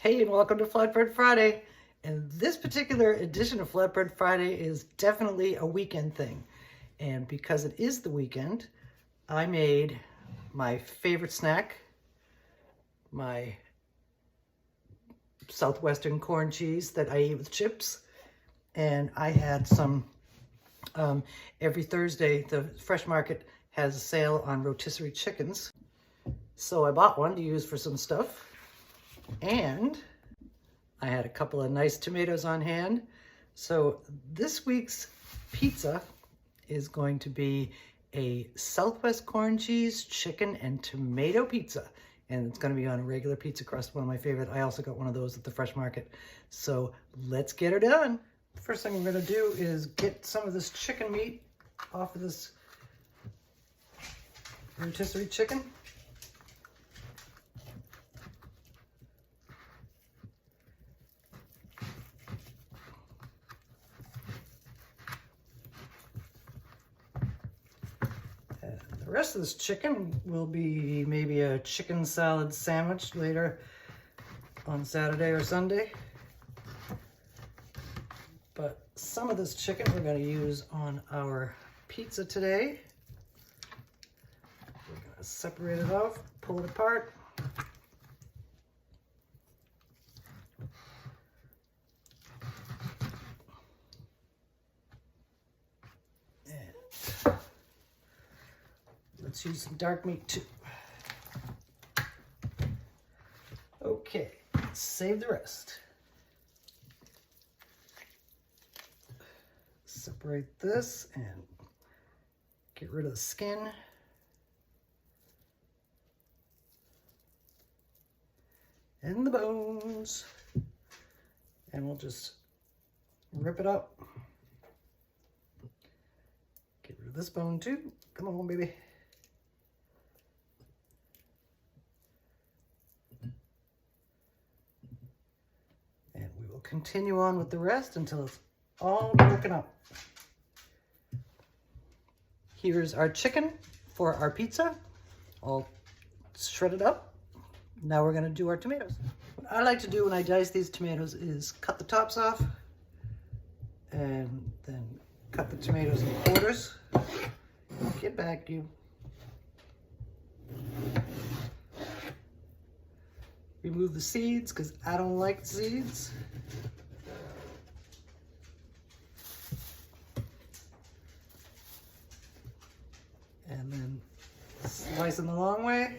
Hey, and welcome to Flatbread Friday. And this particular edition of Flatbread Friday is definitely a weekend thing. And because it is the weekend, I made my favorite snack, my Southwestern corn cheese that I eat with chips. And I had some, every Thursday, the Fresh Market has a sale on rotisserie chickens. So I bought one to use for some stuff. And I had a couple of nice tomatoes on hand. So this week's pizza is going to be a Southwest corn cheese, chicken, and tomato pizza. And it's going to be on a regular pizza crust, one of my favorite. I also got one of those at the Fresh Market. So let's get her done. The first thing we're going to do is get some of this chicken meat off of this rotisserie chicken. The rest of this chicken will be maybe a chicken salad sandwich later on Saturday or Sunday. But some of this chicken we're going to use on our pizza today. We're going to separate it off, pull it apart. Let's use some dark meat too. Okay, let's save the rest. Separate this and get rid of the skin. And the bones. And we'll just rip it up. Get rid of this bone too. Come on, baby. Continue on with the rest until it's all broken up. Here's our chicken for our pizza, all shredded up. Now we're going to do our tomatoes. What I like to do when I dice these tomatoes is cut the tops off and then cut the tomatoes in quarters. Get back, you. Remove the seeds because I don't like seeds. And then slice them the long way.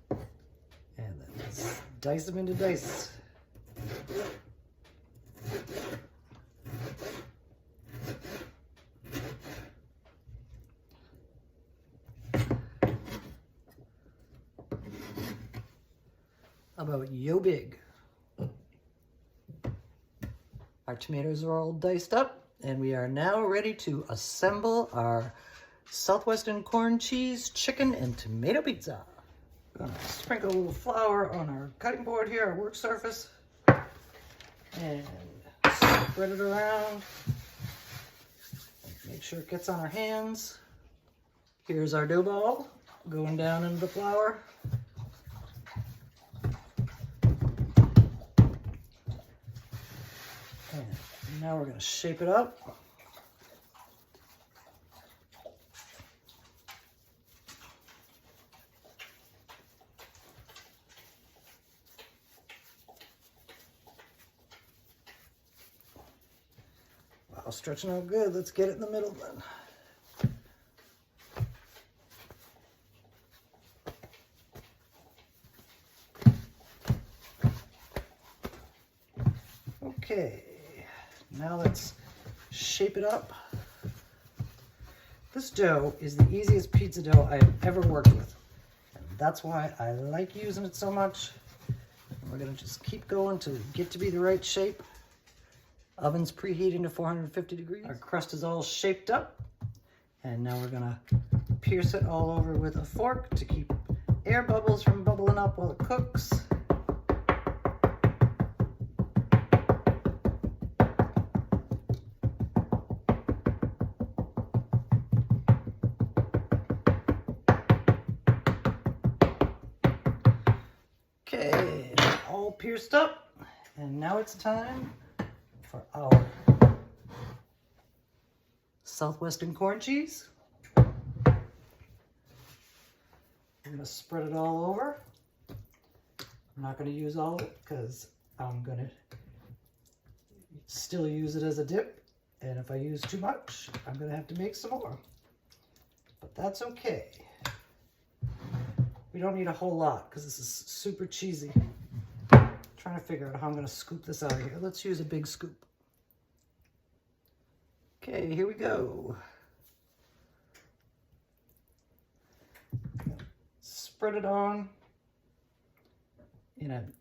And then dice them into dice. About yo big. Our tomatoes are all diced up. And we are now ready to assemble our Southwestern corn cheese, chicken, and tomato pizza. Gonna sprinkle a little flour on our cutting board here, our work surface. And spread it around. Make sure it gets on our hands. Here's our dough ball going down into the flour. And now we're going to shape it up. Wow, stretching out good. Let's get it in the middle then. Okay. Now let's shape it up. This dough is the easiest pizza dough I have ever worked with. And that's why I like using it so much. We're gonna just keep going till we get to be the right shape. Oven's preheating to 450 degrees. Our crust is all shaped up. And now we're gonna pierce it all over with a fork to keep air bubbles from bubbling up while it cooks. Okay, all pierced up, and now it's time for our Southwestern corn cheese. I'm gonna spread it all over. I'm not gonna use all of it because I'm gonna still use it as a dip. And if I use too much, I'm gonna have to make some more. But that's okay. We don't need a whole lot because this is super cheesy. I'm trying to figure out how I'm gonna scoop this out of here. Let's use a big scoop. Okay, here we go. Spread it on in an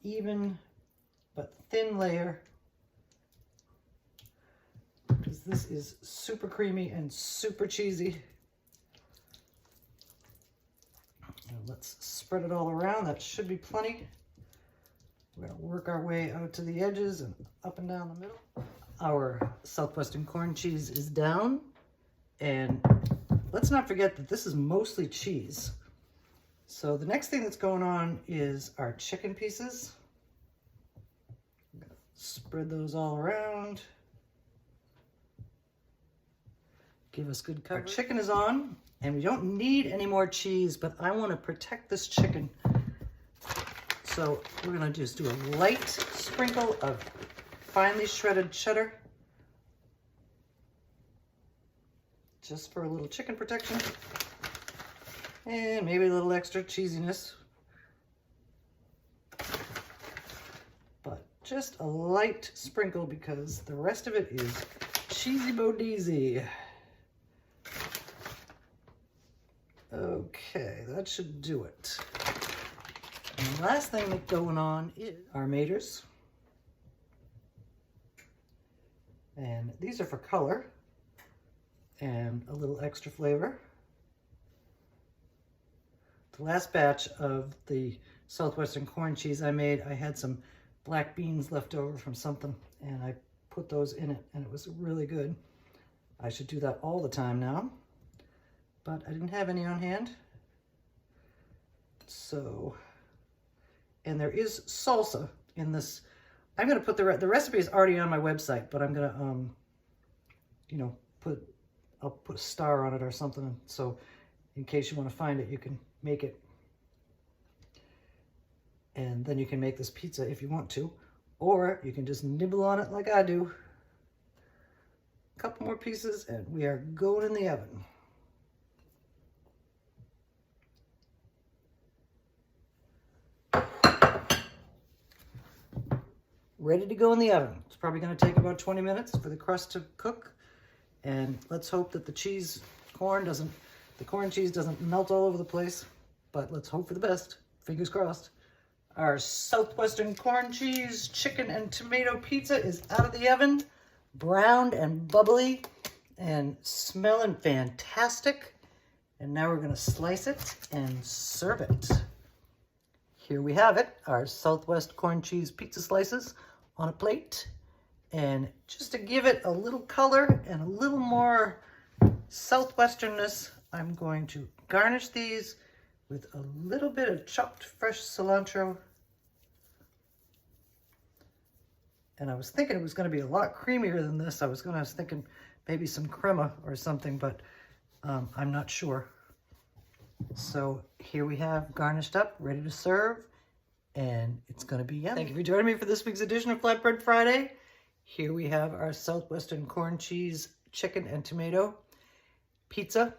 even but thin layer, because this is super creamy and super cheesy. And let's spread it all around. That should be plenty. We're going to work our way out to the edges and up and down the middle. Our Southwestern corn cheese is down, and let's not forget that this is mostly cheese. So the next thing that's going on is our chicken pieces. I'm gonna spread those all around. Give us good coverage. Our chicken is on, and we don't need any more cheese, but I want to protect this chicken. So we're gonna just do a light sprinkle of finely shredded cheddar, just for a little chicken protection. And maybe a little extra cheesiness. But just a light sprinkle because the rest of it is cheesy bodeezy. Okay, that should do it. And the last thing that's going on is our maters. And these are for color and a little extra flavor. The last batch of the Southwestern corn cheese I made, I had some black beans left over from something, and I put those in it, and it was really good. I should do that all the time now, but I didn't have any on hand. So, and there is salsa in this. I'm gonna put the recipe is already on my website, but I'm gonna, you know, I'll put a star on it or something, so in case you want to find it, you can make it. And then you can make this pizza if you want to, or you can just nibble on it like I do. A couple more pieces and we are going in the oven. Ready to go in the oven. It's probably going to take about 20 minutes for the crust to cook. And let's hope that the corn cheese doesn't melt all over the place, but let's hope for the best. Fingers crossed. Our Southwestern corn cheese, chicken, and tomato pizza is out of the oven, browned and bubbly and smelling fantastic. And now we're gonna slice it and serve it. Here we have it, our Southwest corn cheese pizza slices on a plate. And just to give it a little color and a little more Southwesternness, I'm going to garnish these with a little bit of chopped fresh cilantro. And I was thinking it was going to be a lot creamier than this. I was thinking maybe some crema or something, but I'm not sure. So here we have garnished up, ready to serve, and it's going to be yummy. Thank you for joining me for this week's edition of Flatbread Friday. Here we have our Southwestern corn cheese, chicken, and tomato pizza.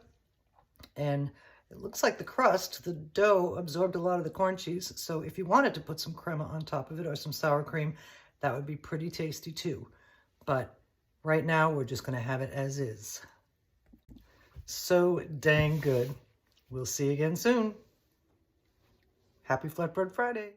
And it looks like the crust, the dough, absorbed a lot of the corn cheese. So if you wanted to put some crema on top of it or some sour cream, that would be pretty tasty too. But right now, we're just going to have it as is. So dang good. We'll see you again soon. Happy Flatbread Friday.